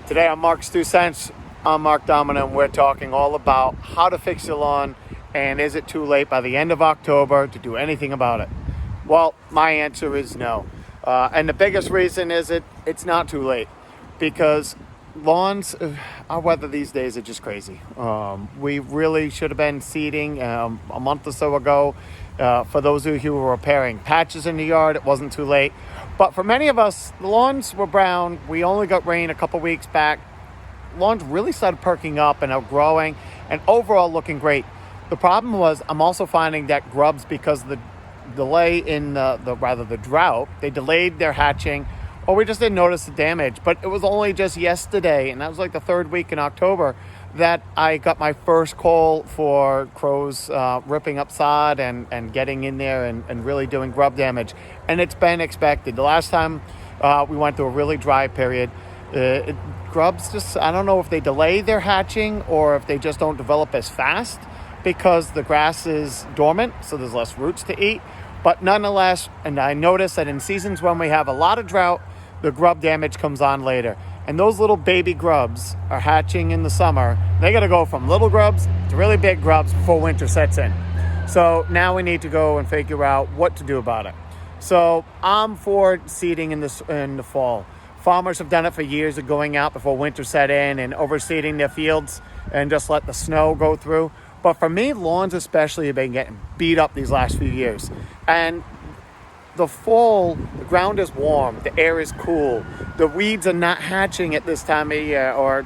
Today on Marc's 2 Cents, I'm Marc Dominant, and we're talking all about how to fix your lawn and is it too late by the end of October to do anything about it? Well, my answer is no. And the biggest reason is it's not too late because lawns, our weather these days are just crazy. We really should have been seeding a month or so ago. For those of you who were repairing patches in the yard, it wasn't too late. But for many of us, the lawns were brown. We only got rain a couple weeks back. Lawns really started perking up and outgrowing and overall looking great. The problem was I'm also finding that grubs, because of the delay in the drought, they delayed their hatching, or we just didn't notice the damage. But it was only just yesterday, and that was like the third week in October, that I got my first call for crows ripping up sod and getting in there and really doing grub damage. And it's been expected. The last time we went through a really dry period, grubs just, I don't know if they delay their hatching or if they just don't develop as fast because the grass is dormant, so there's less roots to eat. But nonetheless, and I notice that in seasons when we have a lot of drought, the grub damage comes on later. And those little baby grubs are hatching in the summer. They got to go from little grubs to really big grubs before winter sets in. So now we need to go and figure out what to do about it. So I'm for seeding in the fall. Farmers have done it for years of going out before winter set in and overseeding their fields and just let the snow go through. But for me, lawns especially have been getting beat up these last few years. And the fall, the ground is warm, the air is cool, the weeds are not hatching at this time of year, or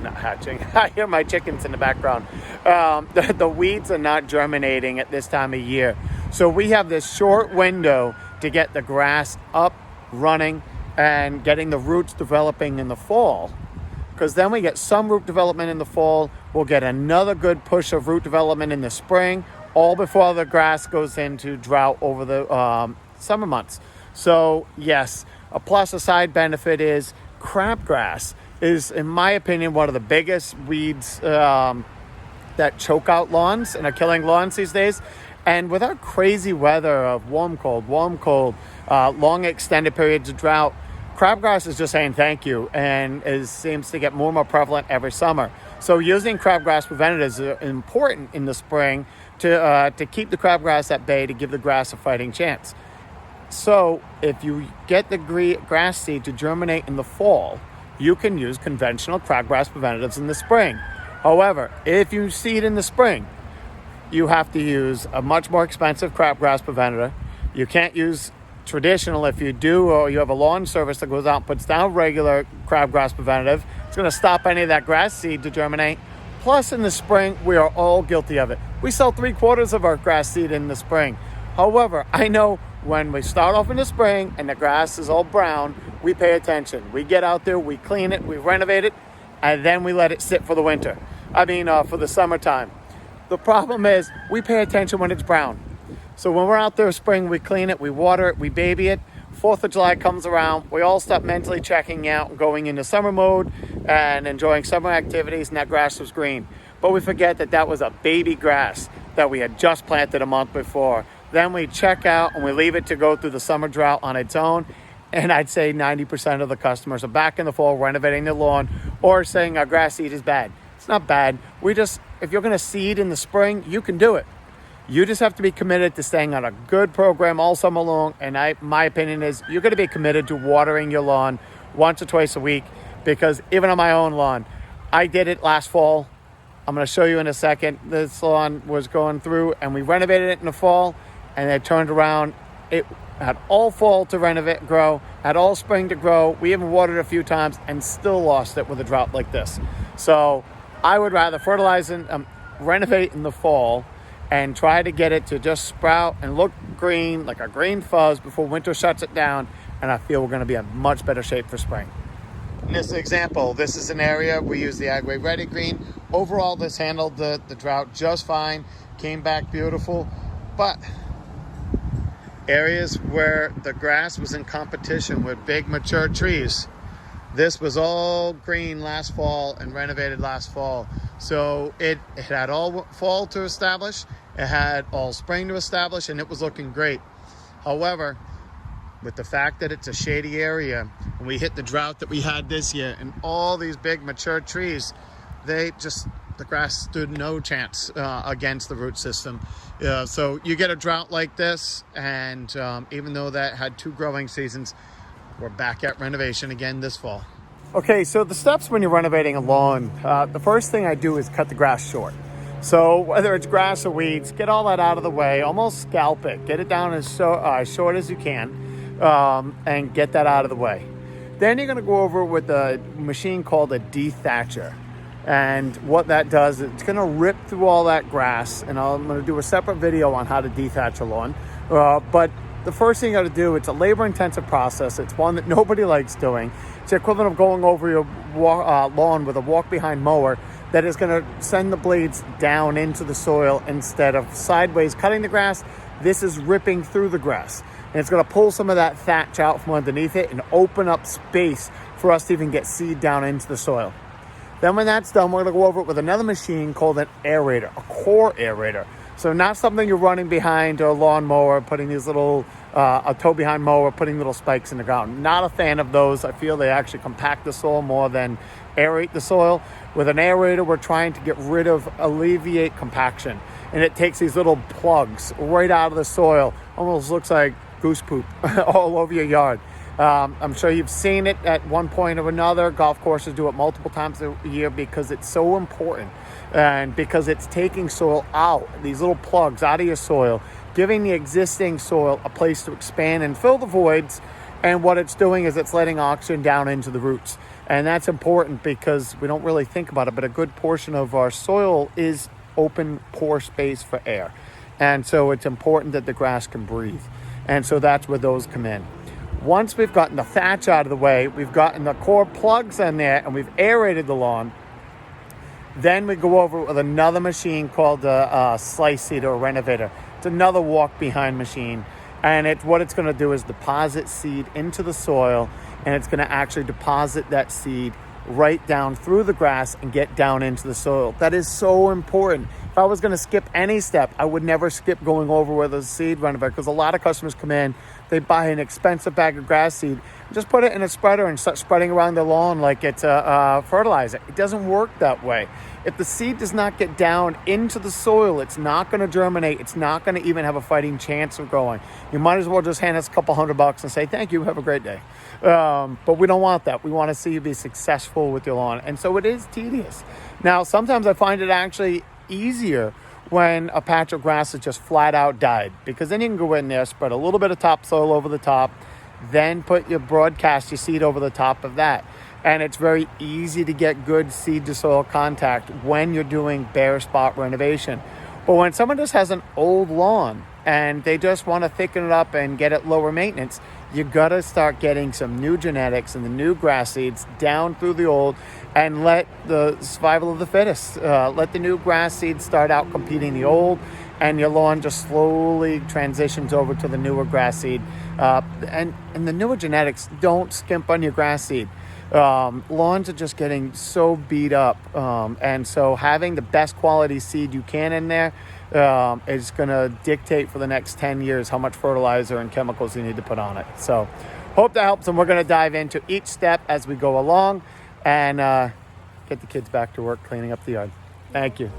not hatching. I hear my chickens in the background. The weeds are not germinating at this time of year. So we have this short window to get the grass up, running, and getting the roots developing in the fall. Because then we get some root development in the fall, we'll get another good push of root development in the spring, all before the grass goes into drought over the summer months. So yes, a side benefit is crabgrass is, in my opinion, one of the biggest weeds that choke out lawns and are killing lawns these days. And with our crazy weather of warm, cold, long extended periods of drought, crabgrass is just saying thank you and seems to get more and more prevalent every summer. So using crabgrass preventatives is important in the spring to keep the crabgrass at bay, to give the grass a fighting chance. So if you get the grass seed to germinate in the fall, you can use conventional crabgrass preventatives in the spring. However, if you seed in the spring, you have to use a much more expensive crabgrass preventative. You can't use traditional. If you do, or you have a lawn service that goes out and puts down regular crabgrass preventative, it's going to stop any of that grass seed to germinate. Plus, in the spring, we are all guilty of it. We sell 3/4 of our grass seed in the spring. However, I know when we start off in the spring and the grass is all brown, we pay attention. We get out there, we clean it, we renovate it, and then we let it sit for the winter. For the summertime. The problem is we pay attention when it's brown. So when we're out there in spring, we clean it, we water it, we baby it. 4th of July comes around, we all start mentally checking out and going into summer mode and enjoying summer activities, and that grass was green. But we forget that was a baby grass that we had just planted a month before. Then we check out and we leave it to go through the summer drought on its own. And I'd say 90% of the customers are back in the fall renovating their lawn or saying our grass seed is bad. It's not bad. If you're going to seed in the spring, you can do it. You just have to be committed to staying on a good program all summer long. And my opinion is you're going to be committed to watering your lawn once or twice a week, because even on my own lawn, I did it last fall. I'm going to show you in a second. This lawn was going through and we renovated it in the fall, and it turned around. It had all fall to renovate, grow, had all spring to grow. We even watered a few times and still lost it with a drought like this. So I would rather fertilize and renovate in the fall and try to get it to just sprout and look green, like a green fuzz, before winter shuts it down. And I feel we're going to be in much better shape for spring. In this example, this is an area we use the Agway Ready Green. Overall, this handled the drought just fine, came back beautiful. But areas where the grass was in competition with big mature trees, this was all green last fall and renovated last fall. So it had all fall to establish, it had all spring to establish, and it was looking great. However, with the fact that it's a shady area, and we hit the drought that we had this year, and all these big mature trees, the grass stood no chance against the root system. So you get a drought like this, and even though that had 2 growing seasons, we're back at renovation again this fall. Okay, so the steps when you're renovating a lawn, the first thing I do is cut the grass short. So whether it's grass or weeds, get all that out of the way, almost scalp it, get it down as short as you can, and get that out of the way. Then you're gonna go over it with a machine called a dethatcher. And what that does, it's gonna rip through all that grass, and I'm gonna do a separate video on how to dethatch a lawn. But the first thing you gotta do, it's a labor-intensive process. It's one that nobody likes doing. It's the equivalent of going over your lawn with a walk-behind mower that is gonna send the blades down into the soil instead of sideways cutting the grass. This is ripping through the grass. And it's gonna pull some of that thatch out from underneath it and open up space for us to even get seed down into the soil. Then when that's done, we're gonna go over it with another machine called an aerator, a core aerator. So not something you're running behind a lawnmower, putting these little, a tow behind mower, putting little spikes in the ground. Not a fan of those. I feel they actually compact the soil more than aerate the soil. With an aerator, we're trying to alleviate compaction. And it takes these little plugs right out of the soil. Almost looks like goose poop all over your yard. I'm sure you've seen it at one point or another. Golf courses do it multiple times a year because it's so important, and because it's taking soil out, these little plugs out of your soil, giving the existing soil a place to expand and fill the voids. And what it's doing is it's letting oxygen down into the roots. And that's important because we don't really think about it, but a good portion of our soil is open pore space for air. And so it's important that the grass can breathe. And so that's where those come in. Once we've gotten the thatch out of the way, we've gotten the core plugs in there, and we've aerated the lawn, then we go over with another machine called a slice seeder or renovator. It's another walk-behind machine, and what it's going to do is deposit seed into the soil, and it's going to actually deposit that seed right down through the grass and get down into the soil. That is so important. If I was going to skip any step, I would never skip going over with a seed renovator, because a lot of customers come in, they buy an expensive bag of grass seed, just put it in a spreader and start spreading around the lawn like it's a fertilizer. It doesn't work that way. If the seed does not get down into the soil, it's not going to germinate. It's not going to even have a fighting chance of growing. You might as well just hand us a couple $100 and say, thank you, have a great day. But we don't want that. We want to see you be successful with your lawn. And so it is tedious. Now, sometimes I find it actually easier when a patch of grass is just flat out died, because then you can go in there, spread a little bit of topsoil over the top, then broadcast your seed over the top of that. And it's very easy to get good seed to soil contact when you're doing bare spot renovation. But when someone just has an old lawn and they just want to thicken it up and get it lower maintenance, you got to start getting some new genetics and the new grass seeds down through the old, and let the survival of the fittest. Let the new grass seeds start out competing the old, and your lawn just slowly transitions over to the newer grass seed. And the newer genetics, don't skimp on your grass seed. Lawns are just getting so beat up. And so having the best quality seed you can in there is going to dictate for the next 10 years how much fertilizer and chemicals you need to put on it. So hope that helps, and we're going to dive into each step as we go along and get the kids back to work cleaning up the yard. Thank you.